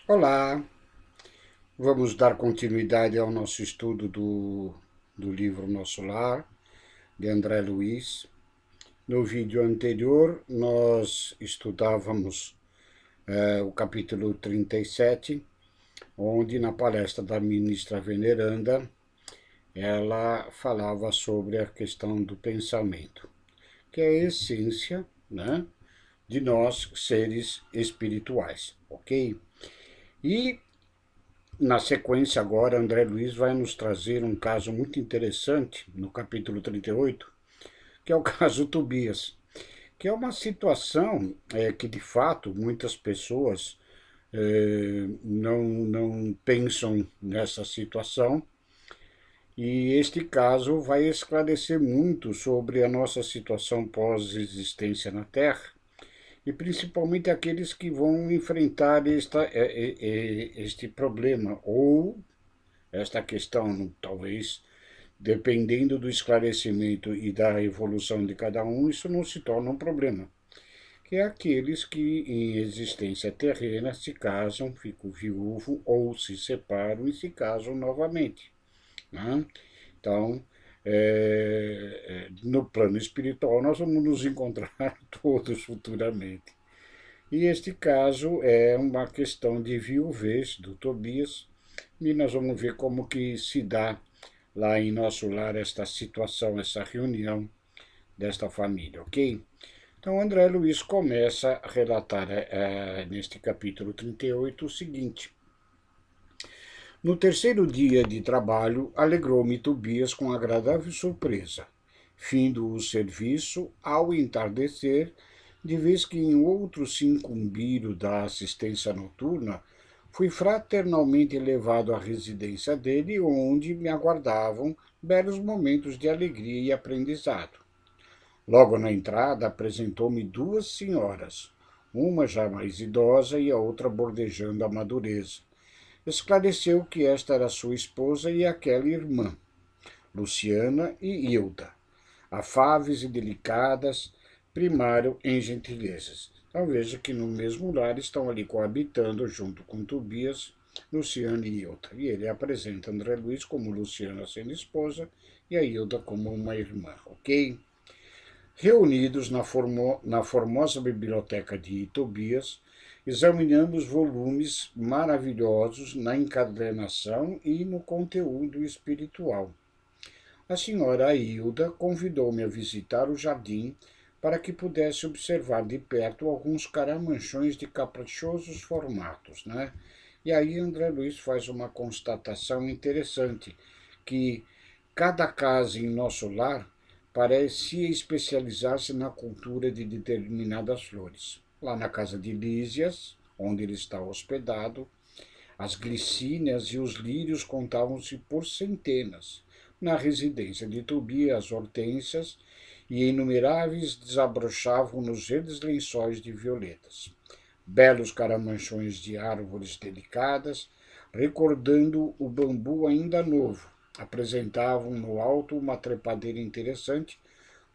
Olá, vamos dar continuidade ao nosso estudo do livro Nosso Lar, de André Luiz. No vídeo anterior, nós estudávamos o capítulo 37, onde na palestra da ministra veneranda, ela falava sobre a questão do pensamento, que é a essência, né, de nós seres espirituais, ok? E na sequência agora, André Luiz vai nos trazer um caso muito interessante, no capítulo 38, que é o caso Tobias, que é uma situação que, de fato, muitas pessoas não pensam nessa situação, e este caso vai esclarecer muito sobre a nossa situação pós-existência na Terra, e principalmente aqueles que vão enfrentar este problema, ou esta questão, talvez, dependendo do esclarecimento e da evolução de cada um, isso não se torna um problema. Que é aqueles que, em existência terrena, se casam, ficam viúvos ou se separam e se casam novamente. Né? Então, no plano espiritual, nós vamos nos encontrar todos futuramente. E este caso é uma questão de viuvez do Tobias, e nós vamos ver como que se dá lá em nosso lar esta situação, essa reunião desta família, ok? Então André Luiz começa a relatar neste capítulo 38 o seguinte: no terceiro dia de trabalho, alegrou-me Tobias com agradável surpresa. Findo o serviço, ao entardecer, de vez que em outros se incumbiram da assistência noturna, fui fraternalmente levado à residência dele, onde me aguardavam belos momentos de alegria e aprendizado. Logo na entrada, apresentou-me duas senhoras, uma já mais idosa e a outra bordejando a madureza. Esclareceu que esta era sua esposa e aquela irmã, Luciana e Hilda, afáveis e delicadas, primaram em gentilezas. Então veja que no mesmo lar estão ali coabitando junto com Tobias, Luciana e Hilda. E ele apresenta André Luiz como Luciana sendo esposa e a Hilda como uma irmã, ok? Reunidos na formosa biblioteca de Tobias, examinamos volumes maravilhosos na encadernação e no conteúdo espiritual. A senhora Hilda convidou-me a visitar o jardim para que pudesse observar de perto alguns caramanchões de caprichosos formatos, né? E aí André Luiz faz uma constatação interessante, que cada casa em nosso lar parecia especializar-se na cultura de determinadas flores. Lá na casa de Lísias, onde ele está hospedado, as glicínias e os lírios contavam-se por centenas. Na residência de Tobias, as hortênsias e inumeráveis desabrochavam nos verdes lençóis de violetas. Belos caramanchões de árvores delicadas, recordando o bambu ainda novo, apresentavam no alto uma trepadeira interessante,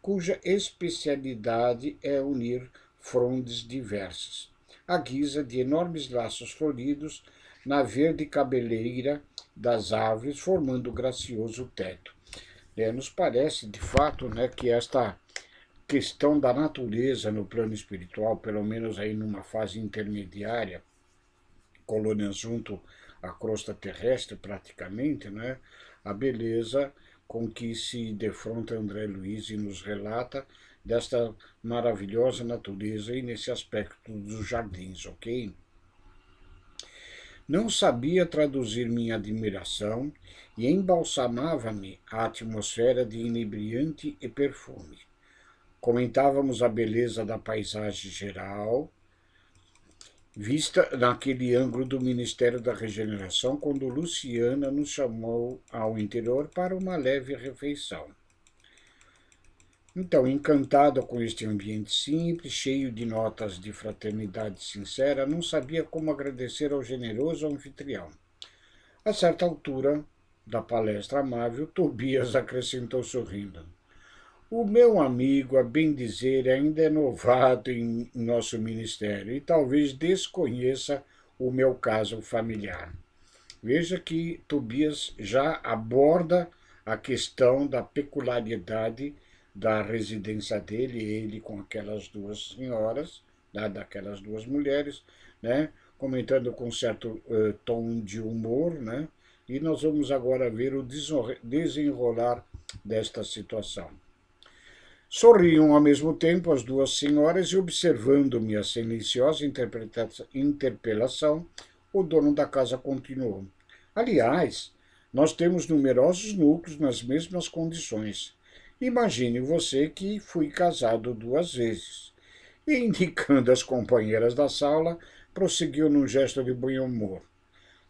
cuja especialidade é unir frondes diversas, à guisa de enormes laços floridos na verde cabeleira das árvores, formando gracioso teto. Nos parece, de fato, né, que esta questão da natureza no plano espiritual, pelo menos aí numa fase intermediária, colônias junto à crosta terrestre praticamente, né, a beleza com que se defronta André Luiz e nos relata desta maravilhosa natureza e nesse aspecto dos jardins, ok? Não sabia traduzir minha admiração e embalsamava-me a atmosfera de inebriante e perfume. Comentávamos a beleza da paisagem geral, vista naquele ângulo do Ministério da Regeneração, quando Luciana nos chamou ao interior para uma leve refeição. Então, encantada com este ambiente simples, cheio de notas de fraternidade sincera, não sabia como agradecer ao generoso anfitrião. A certa altura da palestra amável, Tobias acrescentou sorrindo: o meu amigo, a bem dizer, ainda é novato em nosso ministério e talvez desconheça o meu caso familiar. Veja que Tobias já aborda a questão da peculiaridade da residência dele, ele com aquelas duas senhoras, né, daquelas duas mulheres, né, comentando com certo tom de humor, né, e nós vamos agora ver o desenrolar desta situação. Sorriam ao mesmo tempo as duas senhoras e, observando-me a silenciosa interpelação, o dono da casa continuou. Aliás, nós temos numerosos núcleos nas mesmas condições. Imagine você que fui casado duas vezes. E, indicando as companheiras da sala, prosseguiu num gesto de bom humor.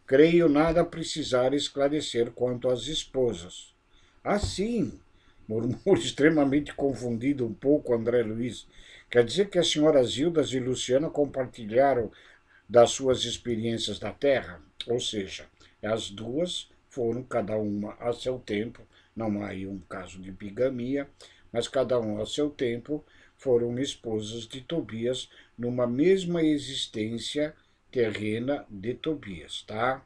Creio nada precisar esclarecer quanto às esposas. Ah, sim, murmurou extremamente confundido um pouco André Luiz. Quer dizer que as senhoras Hildas e Luciana compartilharam das suas experiências da Terra? Ou seja, as duas foram, cada uma a seu tempo, não há aí um caso de bigamia, mas cada um a seu tempo foram esposas de Tobias numa mesma existência terrena de Tobias, tá?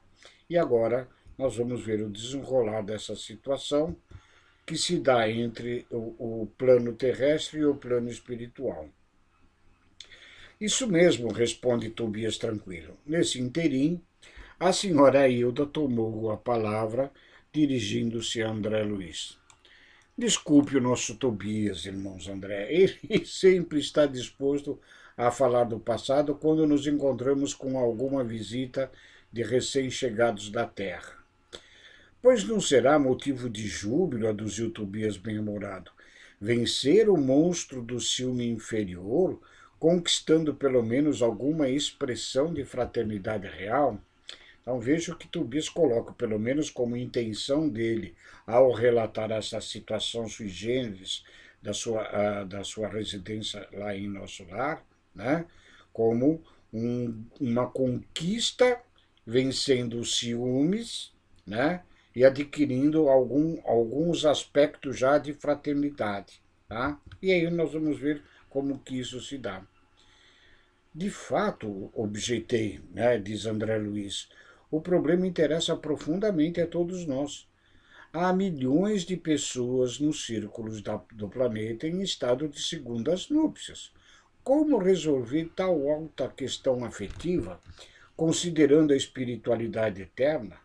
E agora nós vamos ver o desenrolar dessa situação que se dá entre o plano terrestre e o plano espiritual. Isso mesmo, responde Tobias tranquilo. Nesse interim, a senhora Hilda tomou a palavra, dirigindo-se a André Luiz. Desculpe o nosso Tobias, irmãos André. Ele sempre está disposto a falar do passado quando nos encontramos com alguma visita de recém-chegados da Terra. Pois não será motivo de júbilo, aduziu Tobias bem-humorado, vencer o monstro do ciúme inferior, conquistando pelo menos alguma expressão de fraternidade real? Então veja o que Tobias coloca, pelo menos como intenção dele, ao relatar essa situação sui generis da sua residência lá em nosso lar, né? Como uma conquista, vencendo os ciúmes, né? E adquirindo alguns aspectos já de fraternidade. Tá? E aí nós vamos ver como que isso se dá. De fato, objetei, né, diz André Luiz, o problema interessa profundamente a todos nós. Há milhões de pessoas nos círculos do planeta em estado de segundas núpcias. Como resolver tal alta questão afetiva, considerando a espiritualidade eterna?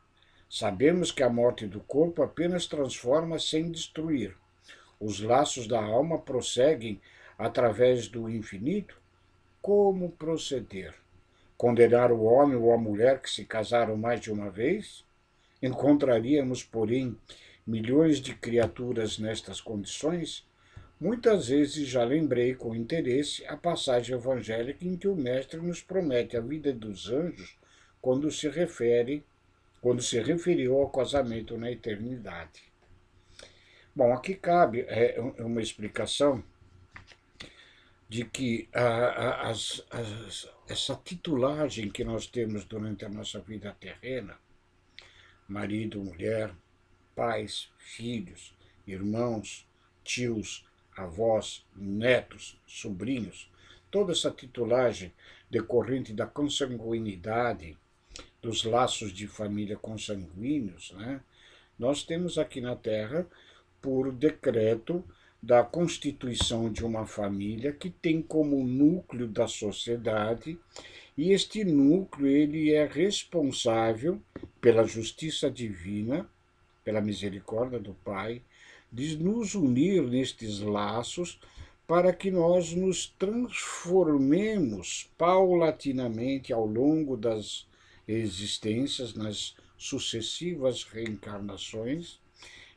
Sabemos que a morte do corpo apenas transforma sem destruir. Os laços da alma prosseguem através do infinito. Como proceder? Condenar o homem ou a mulher que se casaram mais de uma vez? Encontraríamos, porém, milhões de criaturas nestas condições? Muitas vezes já lembrei com interesse a passagem evangélica em que o Mestre nos promete a vida dos anjos quando se referiu ao casamento na eternidade. Bom, aqui cabe uma explicação de que essa titulagem que nós temos durante a nossa vida terrena, marido, mulher, pais, filhos, irmãos, tios, avós, netos, sobrinhos, toda essa titulagem decorrente da consanguinidade, dos laços de família consanguíneos, né? Nós temos aqui na Terra, por decreto da constituição de uma família que tem como núcleo da sociedade, e este núcleo ele é responsável pela justiça divina, pela misericórdia do Pai, de nos unir nestes laços para que nós nos transformemos paulatinamente ao longo das existências, nas sucessivas reencarnações,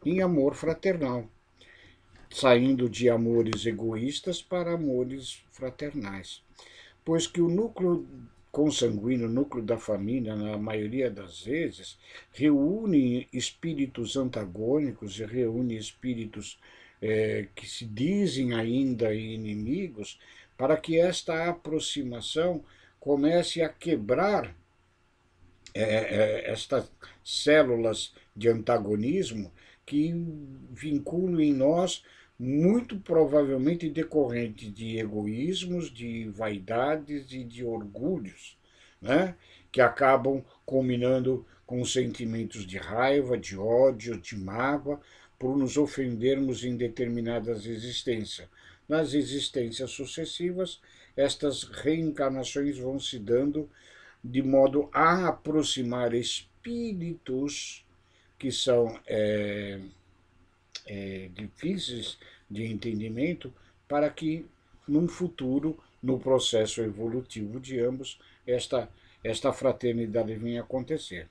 em amor fraternal, saindo de amores egoístas para amores fraternais. Pois que o núcleo consanguíneo, o núcleo da família, na maioria das vezes, reúne espíritos antagônicos e reúne espíritos que se dizem ainda inimigos, para que esta aproximação comece a quebrar estas células de antagonismo que vinculam em nós, muito provavelmente decorrente de egoísmos, de vaidades e de orgulhos, né? que acabam culminando com sentimentos de raiva, de ódio, de mágoa, por nos ofendermos em determinadas existências. Nas existências sucessivas, estas reencarnações vão se dando de modo a aproximar espíritos que são difíceis de entendimento, para que, num futuro, no processo evolutivo de ambos, esta fraternidade venha a acontecer.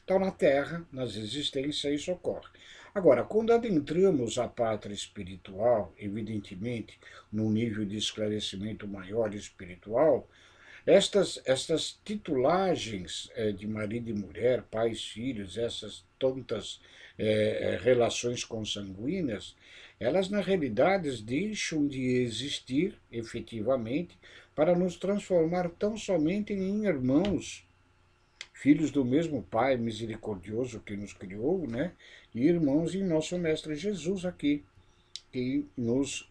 Então, na Terra, nas existências, isso ocorre. Agora, quando adentramos a pátria espiritual, evidentemente, num nível de esclarecimento maior espiritual, estas titulagens de marido e mulher, pais, filhos, essas tantas relações consanguíneas, elas na realidade deixam de existir efetivamente para nos transformar tão somente em irmãos, filhos do mesmo Pai misericordioso que nos criou, né? E irmãos em nosso Mestre Jesus aqui, que nos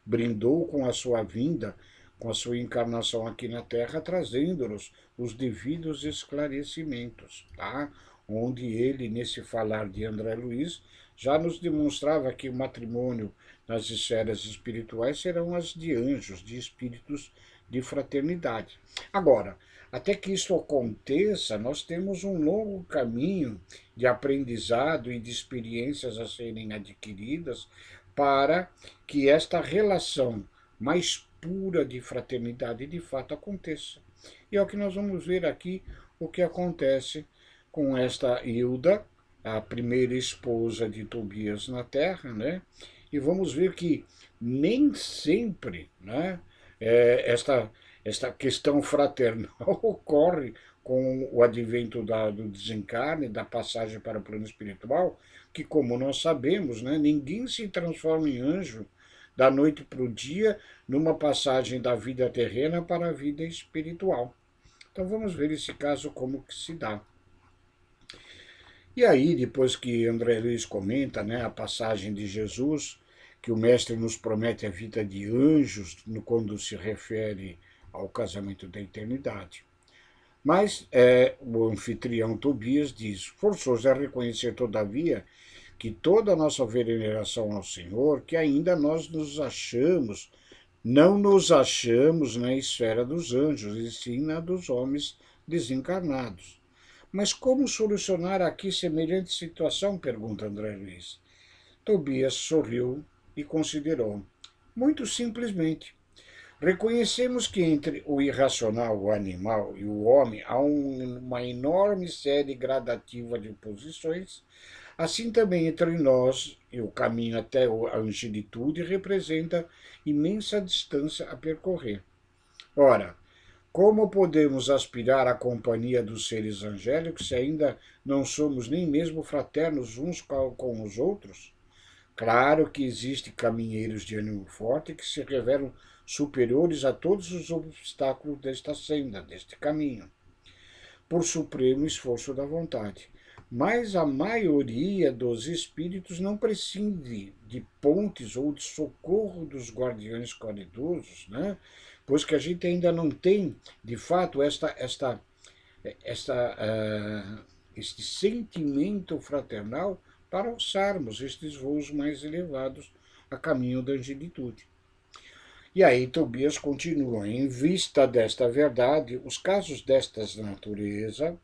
brindou com a sua vinda, com a sua encarnação aqui na Terra, trazendo-nos os devidos esclarecimentos, tá? Onde ele, nesse falar de André Luiz, já nos demonstrava que o matrimônio nas esferas espirituais serão as de anjos, de espíritos de fraternidade. Agora, até que isso aconteça, nós temos um longo caminho de aprendizado e de experiências a serem adquiridas para que esta relação mais pura de fraternidade de fato aconteça. E é o que nós vamos ver aqui, o que acontece com esta Hilda, a primeira esposa de Tobias na Terra, né? E vamos ver que nem sempre, né, esta questão fraternal ocorre com o advento do desencarne, da passagem para o plano espiritual, que, como nós sabemos, né, ninguém se transforma em anjo da noite para o dia, numa passagem da vida terrena para a vida espiritual. Então vamos ver esse caso como que se dá. E aí, depois que André Luiz comenta, né, a passagem de Jesus, que o Mestre nos promete a vida de anjos quando se refere ao casamento da eternidade. Mas o anfitrião Tobias diz: forçoso é reconhecer, todavia, que toda a nossa veneração ao Senhor, que ainda nós não nos achamos na esfera dos anjos, e sim na dos homens desencarnados. Mas como solucionar aqui semelhante situação? Pergunta André Luiz. Tobias sorriu e considerou. Muito simplesmente. Reconhecemos que entre o irracional, o animal e o homem há uma enorme série gradativa de posições. Assim também entre nós e o caminho até a angelitude representa imensa distância a percorrer. Ora, como podemos aspirar à companhia dos seres angélicos se ainda não somos nem mesmo fraternos uns com os outros? Claro que existem caminheiros de ânimo forte que se revelam superiores a todos os obstáculos desta senda, deste caminho, por supremo esforço da vontade. Mas a maioria dos espíritos não prescinde de pontes ou de socorro dos guardiões caridosos, né? Pois que a gente ainda não tem, de fato, este sentimento fraternal para alçarmos estes voos mais elevados a caminho da angelitude. E aí Tobias continua: em vista desta verdade, os casos destas natureza,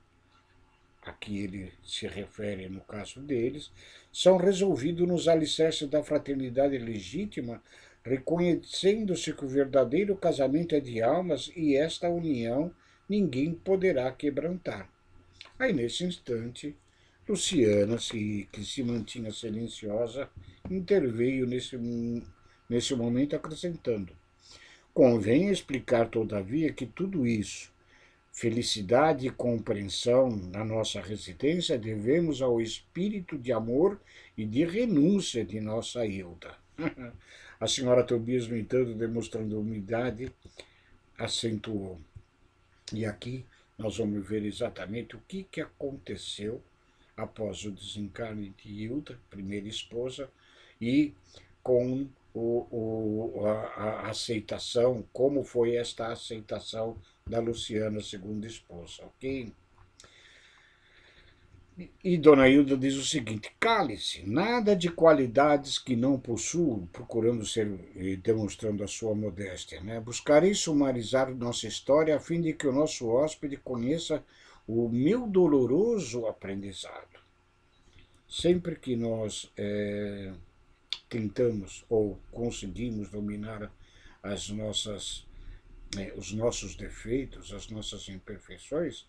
a que ele se refere no caso deles, são resolvidos nos alicerces da fraternidade legítima, reconhecendo-se que o verdadeiro casamento é de almas e esta união ninguém poderá quebrantar. Aí, nesse instante, Luciana, que se mantinha silenciosa, interveio nesse momento, acrescentando: convém explicar, todavia, que tudo isso, felicidade e compreensão na nossa residência, devemos ao espírito de amor e de renúncia de nossa Hilda. A senhora Tobias, no entanto, demonstrando humildade, acentuou: e aqui nós vamos ver exatamente o que aconteceu após o desencarne de Hilda, primeira esposa, e com a aceitação, como foi esta aceitação da Luciana, segunda esposa, ok? E Dona Hilda diz o seguinte: cale-se, nada de qualidades que não possuo, procurando ser e demonstrando a sua modéstia, né? Buscarei sumarizar nossa história a fim de que o nosso hóspede conheça o meu doloroso aprendizado. Sempre que nós tentamos ou conseguimos dominar as nossas, os nossos defeitos, as nossas imperfeições,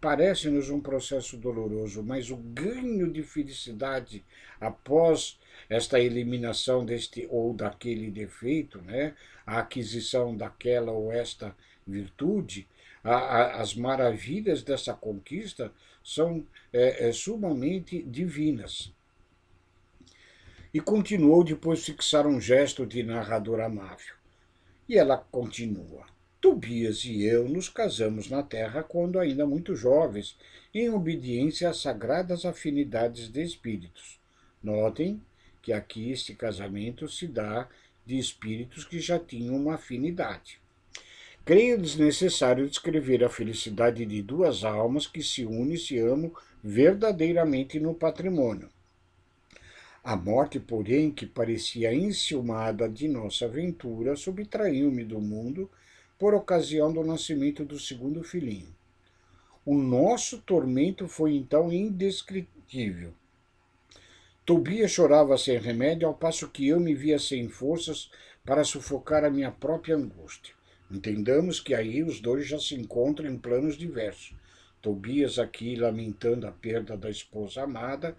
parece-nos um processo doloroso, mas o ganho de felicidade após esta eliminação deste ou daquele defeito, né, a aquisição daquela ou esta virtude, as maravilhas dessa conquista são sumamente divinas. E continuou depois de fixar um gesto de narrador amável. E ela continua. Tobias e eu nos casamos na terra quando ainda muito jovens, em obediência às sagradas afinidades de espíritos. Notem que aqui este casamento se dá de espíritos que já tinham uma afinidade. Creio desnecessário descrever a felicidade de duas almas que se unem e se amam verdadeiramente no patrimônio. A morte, porém, que parecia enciumada de nossa aventura, subtraiu-me do mundo por ocasião do nascimento do segundo filhinho. O nosso tormento foi então indescritível. Tobias chorava sem remédio, ao passo que eu me via sem forças para sufocar a minha própria angústia. Entendamos que aí os dois já se encontram em planos diversos. Tobias aqui lamentando a perda da esposa amada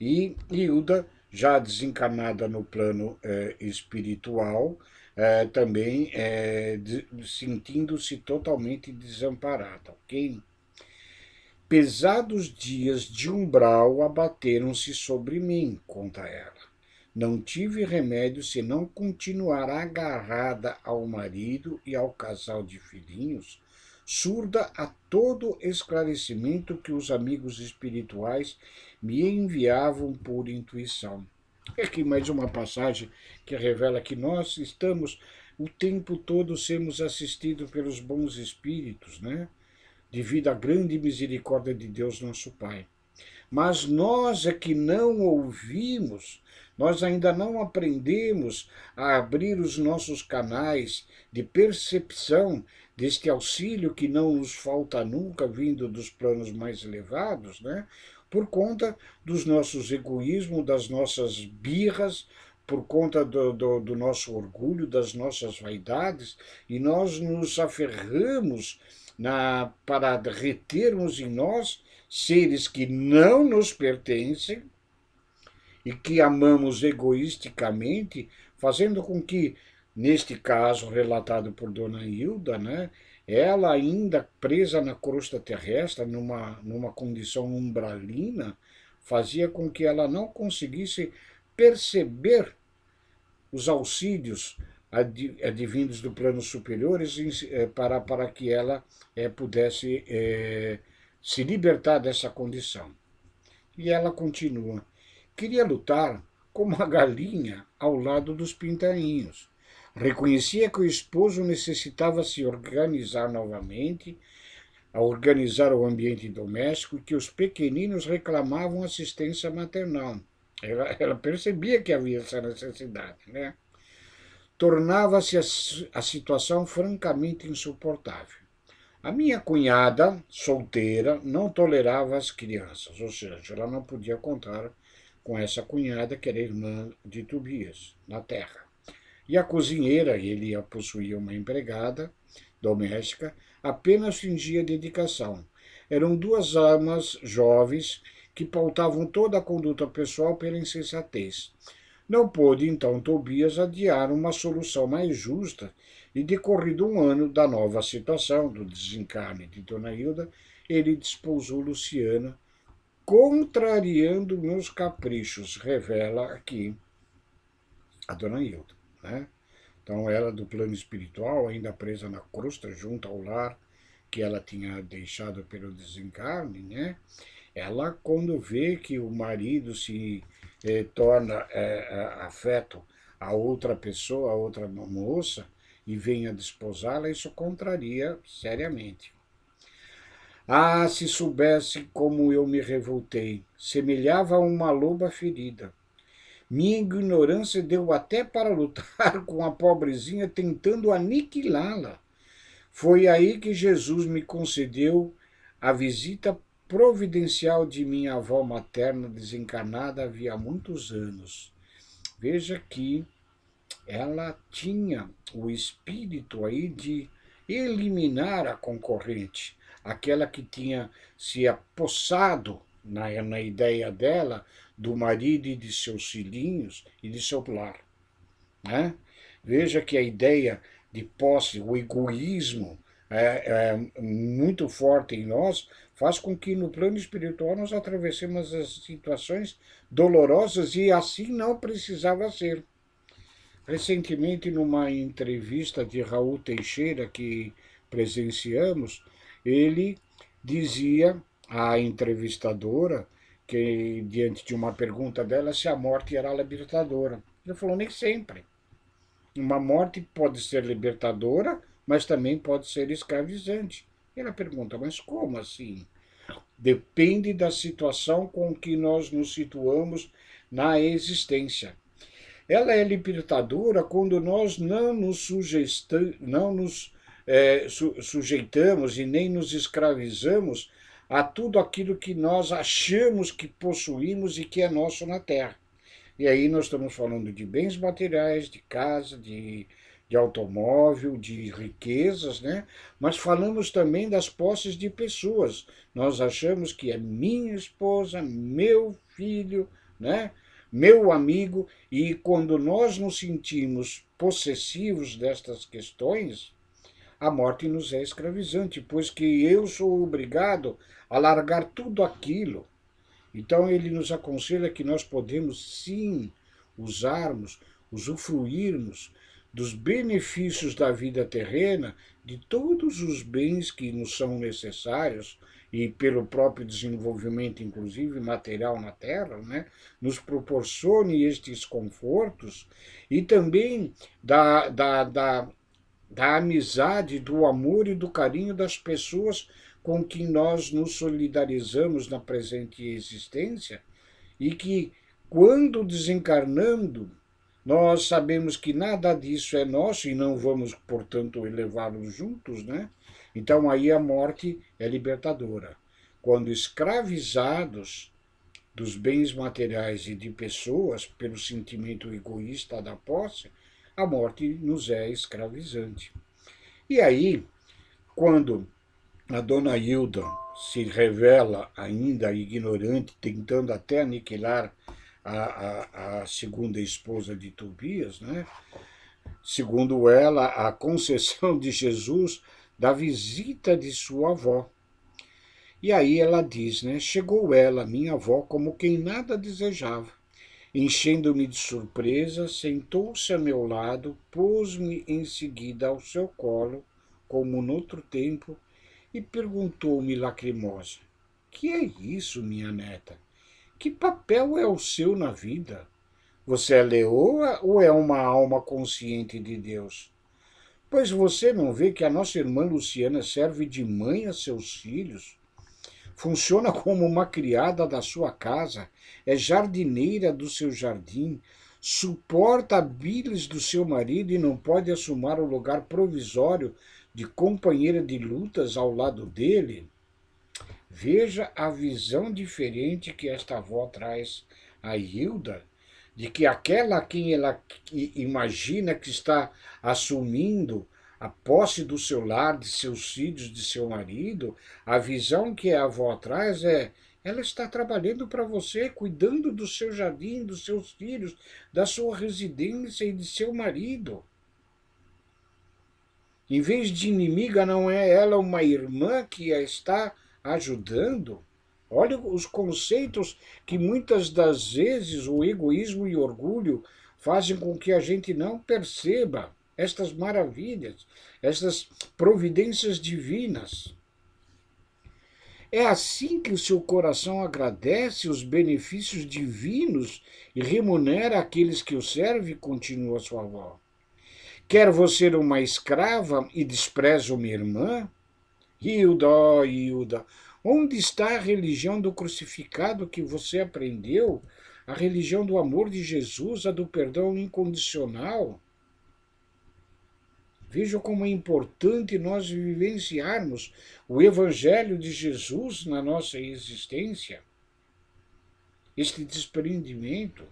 e Hilda já desencarnada no plano espiritual, também sentindo-se totalmente desamparada, ok? Pesados dias de umbral abateram-se sobre mim, conta ela. Não tive remédio senão continuar agarrada ao marido e ao casal de filhinhos, surda a todo esclarecimento que os amigos espirituais me enviavam por intuição. Aqui mais uma passagem que revela que nós estamos o tempo todo sermos assistidos pelos bons espíritos, né? Devido à grande misericórdia de Deus, nosso Pai. Mas nós é que não ouvimos, nós ainda não aprendemos a abrir os nossos canais de percepção deste auxílio que não nos falta nunca, vindo dos planos mais elevados, né? Por conta dos nossos egoísmos, das nossas birras, por conta do nosso orgulho, das nossas vaidades, e nós nos aferramos para retermos em nós seres que não nos pertencem e que amamos egoisticamente, fazendo com que, neste caso relatado por Dona Hilda, né, ela ainda presa na crosta terrestre, numa condição umbralina, fazia com que ela não conseguisse perceber os auxílios advindos do plano superiores para que ela pudesse se libertar dessa condição. E ela continua. Queria lutar como a galinha ao lado dos pintainhos. Reconhecia que o esposo necessitava se organizar novamente, a organizar o ambiente doméstico e que os pequeninos reclamavam assistência maternal. Ela percebia que havia essa necessidade, né? Tornava-se a situação francamente insuportável. A minha cunhada, solteira, não tolerava as crianças, ou seja, ela não podia contar com essa cunhada, que era irmã de Tobias, na terra. E a cozinheira, ele a possuía uma empregada doméstica, apenas fingia dedicação. Eram duas amas jovens que pautavam toda a conduta pessoal pela insensatez. Não pôde, então, Tobias adiar uma solução mais justa e, decorrido um ano da nova situação, do desencarne de Dona Hilda, ele desposou Luciana, contrariando meus caprichos, revela aqui a Dona Hilda, né? Então, ela do plano espiritual, ainda presa na crosta, junto ao lar que ela tinha deixado pelo desencarne, né? Ela, quando vê que o marido se torna afeto a outra pessoa, a outra moça, e venha desposá-la, isso contraria seriamente. Ah, se soubesse como eu me revoltei, semelhava a uma loba ferida. Minha ignorância deu até para lutar com a pobrezinha, tentando aniquilá-la. Foi aí que Jesus me concedeu a visita providencial de minha avó materna desencarnada havia muitos anos. Veja que ela tinha o espírito aí de eliminar a concorrente, aquela que tinha se apossado na ideia dela do marido e de seus filhinhos e de seu lar. Né? Veja que a ideia de posse, o egoísmo é muito forte em nós, faz com que no plano espiritual nós atravessemos as situações dolorosas e assim não precisava ser. Recentemente, numa entrevista de Raul Teixeira que presenciamos, ele dizia à entrevistadora que, diante de uma pergunta dela, se a morte era libertadora. Ele falou, nem sempre. Uma morte pode ser libertadora, mas também pode ser escravizante. E ela pergunta, mas como assim? Depende da situação com que nós nos situamos na existência. Ela é libertadora quando nós não nos sujeitamos e nem nos escravizamos a tudo aquilo que nós achamos que possuímos e que é nosso na Terra. E aí nós estamos falando de bens materiais, de casa, de automóvel, de riquezas, né? Mas falamos também das posses de pessoas. Nós achamos que é minha esposa, meu filho, né? Meu amigo, e quando nós nos sentimos possessivos destas questões, a morte nos é escravizante, pois que eu sou obrigado a largar tudo aquilo. Então ele nos aconselha que nós podemos sim usarmos, usufruirmos dos benefícios da vida terrena, de todos os bens que nos são necessários e pelo próprio desenvolvimento, inclusive material na Terra, né, nos proporcione estes confortos e também da amizade, do amor e do carinho das pessoas com quem nós nos solidarizamos na presente existência e que, quando desencarnando, nós sabemos que nada disso é nosso e não vamos, portanto, levá-los juntos, né? Então aí a morte é libertadora. Quando escravizados dos bens materiais e de pessoas pelo sentimento egoísta da posse, a morte nos é escravizante. E aí, quando a dona Hilda se revela ainda ignorante, tentando até aniquilar a segunda esposa de Tobias, né? Segundo ela, a concessão de Jesus da visita de sua avó. E aí ela diz, né? Chegou ela, minha avó, como quem nada desejava. Enchendo-me de surpresa, sentou-se a meu lado, pôs-me em seguida ao seu colo, como noutro tempo, e perguntou-me lacrimosa: que é isso, minha neta? Que papel é o seu na vida? Você é leoa ou é uma alma consciente de Deus? Pois você não vê que a nossa irmã Luciana serve de mãe a seus filhos? Funciona como uma criada da sua casa, é jardineira do seu jardim, suporta a bilis do seu marido e não pode assumir o lugar provisório de companheira de lutas ao lado dele? Veja a visão diferente que esta avó traz a Hilda, de que aquela a quem ela imagina que está assumindo a posse do seu lar, de seus filhos, de seu marido, a visão que a avó traz é: ela está trabalhando para você, cuidando do seu jardim, dos seus filhos, da sua residência e de seu marido. Em vez de inimiga, não é ela uma irmã que a está ajudando? Olha os conceitos que muitas das vezes o egoísmo e o orgulho fazem com que a gente não perceba estas maravilhas, estas providências divinas. É assim que o seu coração agradece os benefícios divinos e remunera aqueles que o servem, continua sua avó. Quer você uma escrava e despreza uma irmã? Hilda, Hilda, onde está a religião do crucificado que você aprendeu? A religião do amor de Jesus, a do perdão incondicional? Veja como é importante nós vivenciarmos o Evangelho de Jesus na nossa existência, este desprendimento.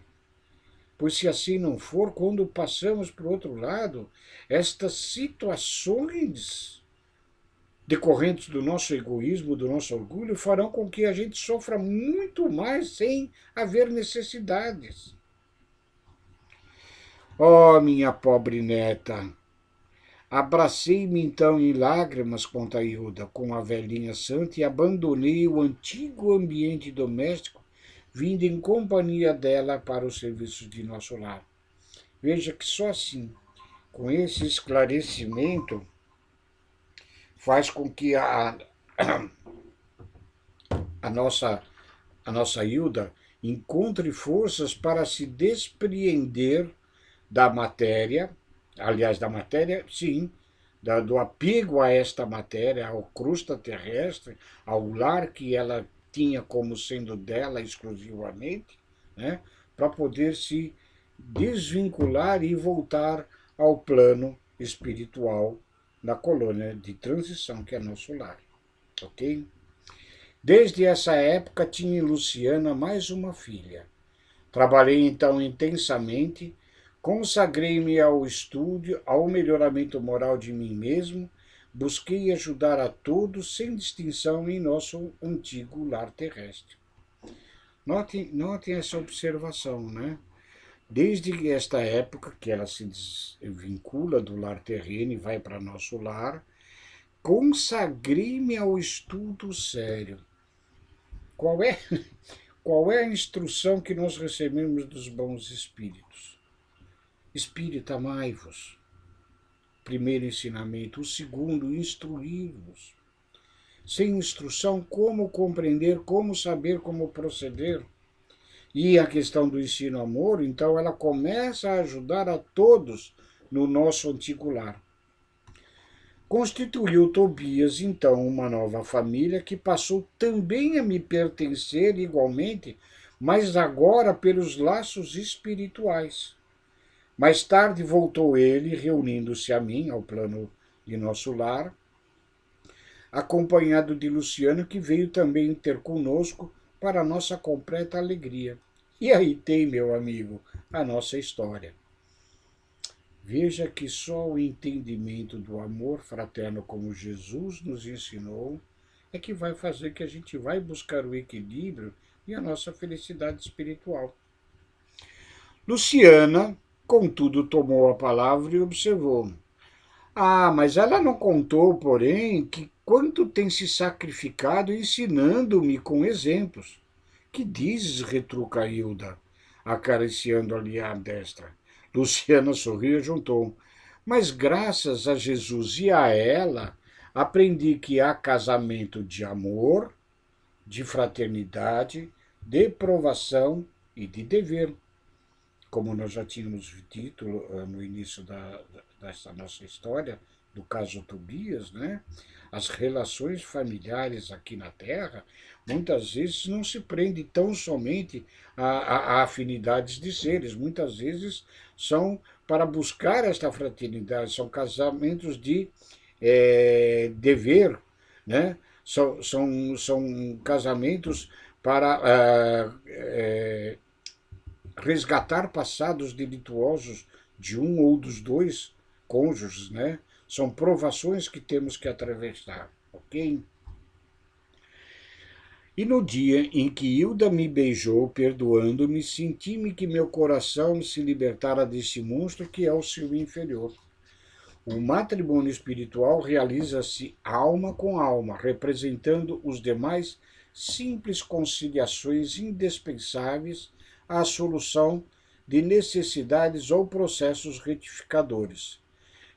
Pois se assim não for, quando passamos para o outro lado, estas situações decorrentes do nosso egoísmo, do nosso orgulho, farão com que a gente sofra muito mais sem haver necessidades. Oh, minha pobre neta! Abracei-me então em lágrimas, conta Hilda, com a velhinha santa e abandonei o antigo ambiente doméstico, vindo em companhia dela para os serviços de nosso lar. Veja que só assim, com esse esclarecimento, faz com que a nossa, a nossa Hilda encontre forças para se despreender da matéria, aliás, da matéria, sim, do apego a esta matéria, ao crosta terrestre, ao lar que ela tinha como sendo dela exclusivamente, né, para poder se desvincular e voltar ao plano espiritual na colônia de transição que é nosso lar, ok? Desde essa época tinha em Luciana mais uma filha. Trabalhei então intensamente, consagrei-me ao estudo, ao melhoramento moral de mim mesmo, busquei ajudar a todos sem distinção em nosso antigo lar terrestre. Notem essa observação, né? Desde esta época que ela se desvincula do lar terreno e vai para nosso lar, consagrei-me ao estudo sério. Qual é, qual é a instrução que nós recebemos dos bons espíritos? Espírito, amai-vos. Primeiro ensinamento. O segundo, instruí-vos. Sem instrução, como compreender, como saber como proceder? E a questão do ensino amor, então, ela começa a ajudar a todos no nosso antigo lar. Constituiu Tobias, então, uma nova família que passou também a me pertencer igualmente, mas agora pelos laços espirituais. Mais tarde voltou ele, reunindo-se a mim, ao plano de nosso lar, acompanhado de Luciano, que veio também ter conosco para a nossa completa alegria. E aí tem, meu amigo, a nossa história. Veja que só o entendimento do amor fraterno como Jesus nos ensinou é que vai fazer que a gente vai buscar o equilíbrio e a nossa felicidade espiritual. Luciana, contudo, tomou a palavra e observou. Ah, mas ela não contou, porém, que quanto tem se sacrificado ensinando-me com exemplos. Que dizes, retruca Hilda, acariciando-lhe a destra. Luciana sorriu e juntou. Mas graças a Jesus e a ela, aprendi que há casamento de amor, de fraternidade, de provação e de dever. Como nós já tínhamos dito no início dessa nossa história, do caso Tobias, né? As relações familiares aqui na Terra, muitas vezes não se prende tão somente a afinidades de seres, muitas vezes são para buscar esta fraternidade, são casamentos de dever, né? São casamentos para resgatar passados delituosos de um ou dos dois cônjuges, né? São provações que temos que atravessar, ok? E no dia em que Hilda me beijou, perdoando-me, senti-me que meu coração se libertara desse monstro que é o seu inferior. O matrimônio espiritual realiza-se alma com alma, representando os demais simples conciliações indispensáveis à solução de necessidades ou processos retificadores,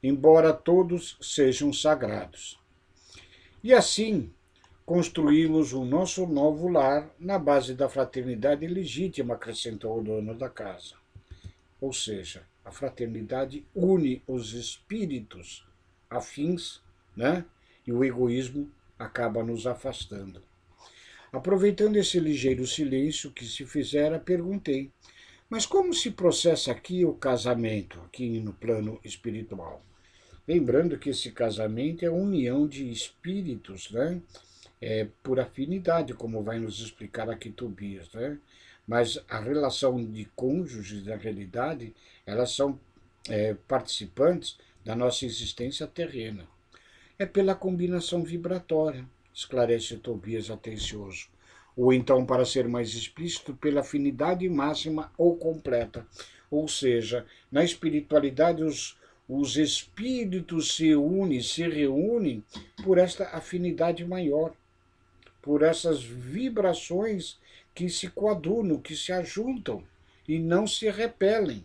embora todos sejam sagrados. E assim, construímos o nosso novo lar na base da fraternidade legítima, acrescentou o dono da casa. Ou seja, A fraternidade une os espíritos afins, né? E o egoísmo acaba nos afastando. Aproveitando esse ligeiro silêncio que se fizera, perguntei: mas como se processa aqui o casamento, aqui no plano espiritual? Lembrando que esse casamento é a união de espíritos, né? Por afinidade, como vai nos explicar aqui Tobias, né? Mas a relação de cônjuges, na realidade, elas são participantes da nossa existência terrena. É pela combinação vibratória, esclarece Tobias atencioso. Ou então, para ser mais explícito, pela afinidade máxima ou completa. Ou seja, na espiritualidade os espíritos se reúnem por esta afinidade maior, por essas vibrações que se coadunam, que se ajuntam e não se repelem.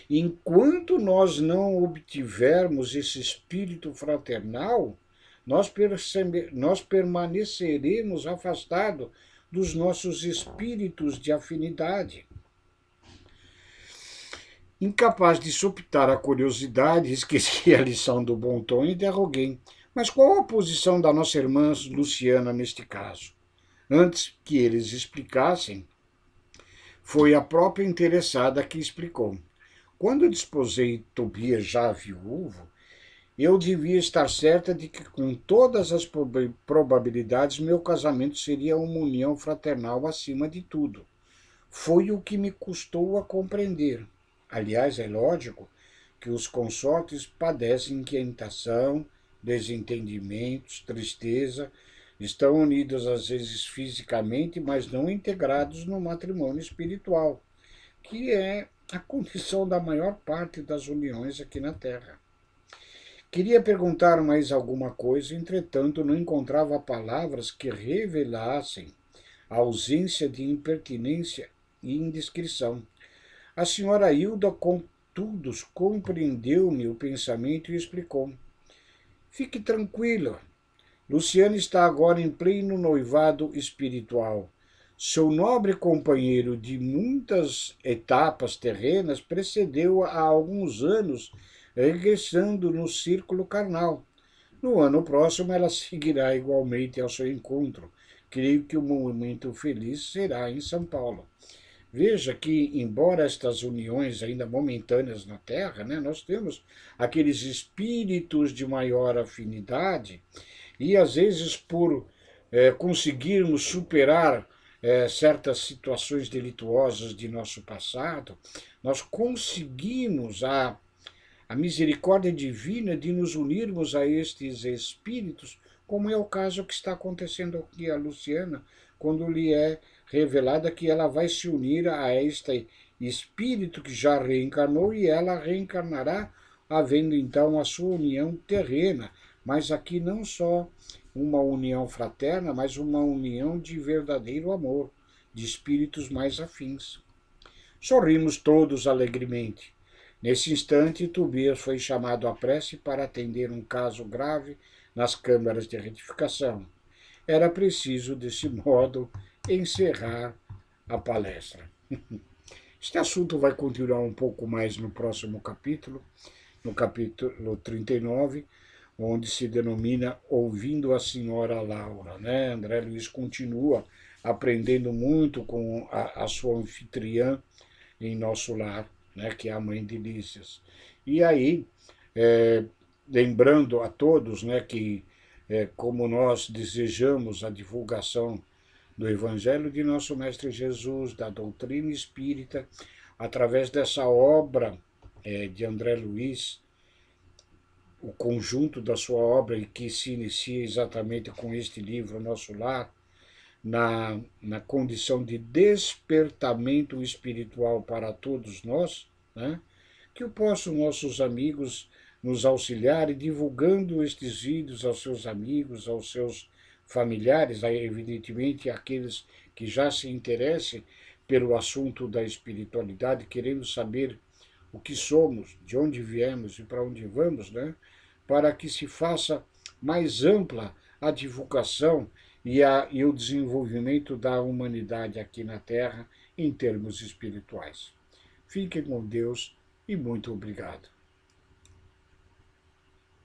Enquanto nós não obtivermos esse espírito fraternal, nós permaneceremos afastados dos nossos espíritos de afinidade. Incapaz de suptar a curiosidade, esqueci a lição do bom tom e interroguei. Mas qual a posição da nossa irmã Luciana neste caso? Antes que eles explicassem, foi a própria interessada que explicou. Quando eu desposei Tobias já viúvo, eu devia estar certa de que, com todas as probabilidades, meu casamento seria uma união fraternal acima de tudo. Foi o que me custou a compreender. Aliás, é lógico que os consortes padecem inquietação, desentendimentos, tristeza, estão unidos às vezes fisicamente, mas não integrados no matrimônio espiritual, que é a condição da maior parte das uniões aqui na Terra. Queria perguntar mais alguma coisa, entretanto não encontrava palavras que revelassem a ausência de impertinência e indiscrição. A senhora Hilda, contudo, compreendeu-me o pensamento e explicou. Fique tranquila. Luciana está agora em pleno noivado espiritual. Seu nobre companheiro de muitas etapas terrenas precedeu-a há alguns anos, regressando no círculo carnal. No ano próximo ela seguirá igualmente ao seu encontro. Creio que o momento feliz será em São Paulo. Veja que, embora estas uniões ainda momentâneas na Terra, né, nós temos aqueles espíritos de maior afinidade e, às vezes, por conseguirmos superar certas situações delituosas de nosso passado, nós conseguimos a misericórdia divina de nos unirmos a estes espíritos, como é o caso que está acontecendo aqui a Luciana, quando lhe é revelada que ela vai se unir a este espírito que já reencarnou e ela reencarnará, havendo então a sua união terrena, mas aqui não só uma união fraterna, mas uma união de verdadeiro amor, de espíritos mais afins. Sorrimos todos alegremente. Nesse instante, Tobias foi chamado à prece para atender um caso grave nas câmaras de retificação. Era preciso, desse modo, encerrar a palestra. Este assunto vai continuar um pouco mais no próximo capítulo, no capítulo 39, onde se denomina Ouvindo a Senhora Laura. Né? André Luiz continua aprendendo muito com a sua anfitriã em nosso lar, né, que é a mãe de Lícias. E aí, lembrando a todos, né, que como nós desejamos a divulgação do Evangelho de nosso Mestre Jesus, da doutrina espírita, através dessa obra de André Luiz, o conjunto da sua obra, que se inicia exatamente com este livro, Nosso Lar, na condição de despertamento espiritual para todos nós, né? Que possam nossos amigos nos auxiliarem divulgando estes vídeos aos seus amigos, aos seus familiares, aí, evidentemente aqueles que já se interessem pelo assunto da espiritualidade, querendo saber o que somos, de onde viemos e para onde vamos, né? Para que se faça mais ampla a divulgação e o desenvolvimento da humanidade aqui na Terra em termos espirituais. Fiquem com Deus, e muito obrigado.